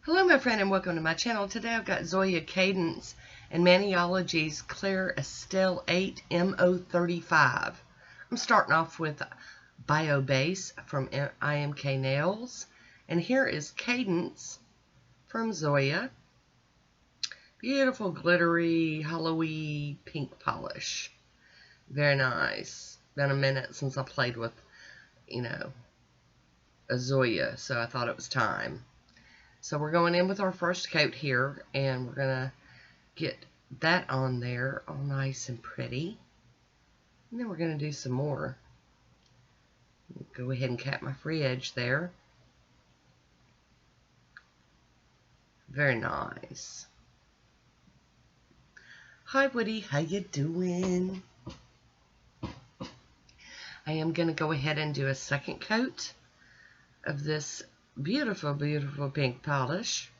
Hello my friend and welcome to my channel. Today I've got Zoya, Cadence, and Maniology's Clear Estelle 8 M035. I'm starting off with Bio Base from IMK Nails, and here is Cadence from Zoya. Beautiful glittery, hollowy pink polish. Very nice. Been a minute since I played with, a Zoya, so I thought it was time. So we're going in with our first coat here, and we're going to get that on there all nice and pretty. And then we're going to do some more. Go ahead and cap my free edge there. Very nice. Hi Woody, how you doing? I am going to go ahead and do a second coat of this beautiful, beautiful pink polish.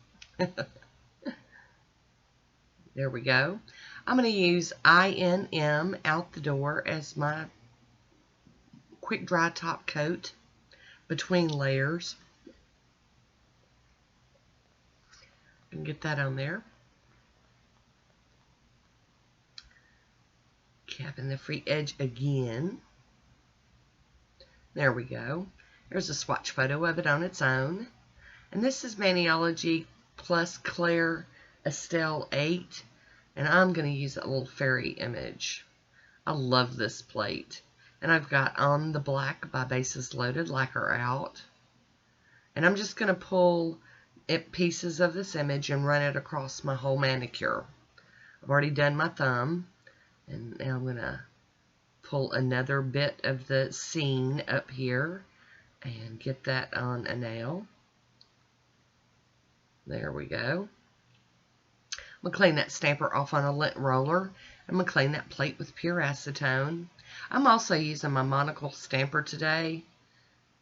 There we go. I'm going to use INM Out the Door as my quick dry top coat between layers. And get that on there. Capping the free edge again. There we go. Here's a swatch photo of it on its own. And this is Maniology plus Clear Estelle 8. And I'm going to use that little fairy image. I love this plate. And I've got On the Black by Bases Loaded Lacquer out. And I'm just going to pull pieces of this image and run it across my whole manicure. I've already done my thumb. And now I'm going to pull another bit of the scene up here and get that on a nail. There we go. I'm going to clean that stamper off on a lint roller. I'm going to clean that plate with pure acetone. I'm also using my Monocle stamper today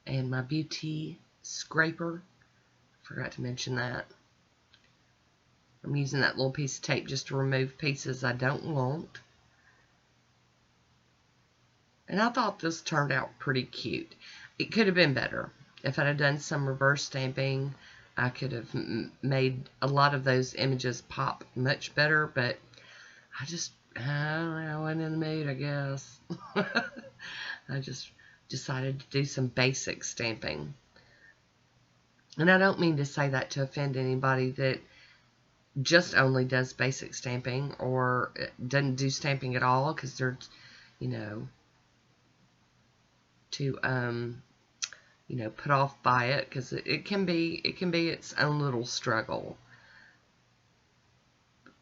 and my Beauty scraper. Forgot to mention that. I'm using that little piece of tape just to remove pieces I don't want. And I thought this turned out pretty cute. It could have been better. If I'd have done some reverse stamping, I could have made a lot of those images pop much better, but I wasn't in the mood, I guess. I just decided to do some basic stamping. And I don't mean to say that to offend anybody that just only does basic stamping or doesn't do stamping at all, because they're, to put off by it, because it can be its own little struggle.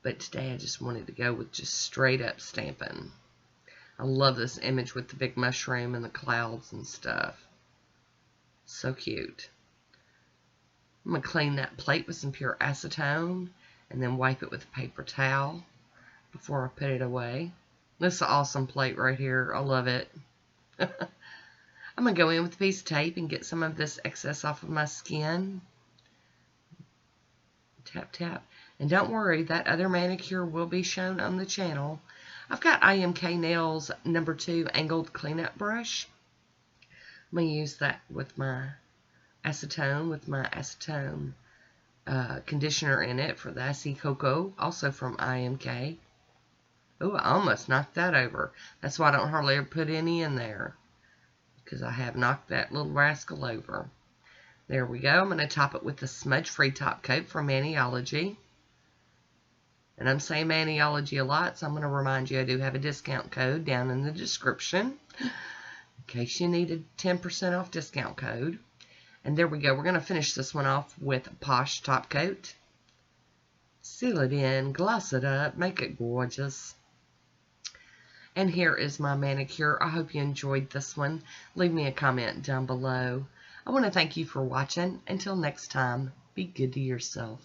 But today I just wanted to go with just straight up stamping. I love this image with the big mushroom and the clouds and stuff. So cute. I'm going to clean that plate with some pure acetone and then wipe it with a paper towel before I put it away. This is an awesome plate right here. I love it. I'm going to go in with a piece of tape and get some of this excess off of my skin. Tap, tap. And don't worry, that other manicure will be shown on the channel. I've got IMK Nails number 2 angled cleanup brush. I'm going to use that with my acetone, conditioner in it for the Icy Cocoa, also from IMK. Oh, I almost knocked that over. That's why I don't hardly ever put any in there, because I have knocked that little rascal over. There we go. I'm going to top it with the smudge-free top coat from Maniology. And I'm saying Maniology a lot, so I'm going to remind you I do have a discount code down in the description in case you need a 10% off discount code. And there we go. We're going to finish this one off with Posh top coat. Seal it in, gloss it up, make it gorgeous. And here is my manicure. I hope you enjoyed this one. Leave me a comment down below. I want to thank you for watching. Until next time, be good to yourself.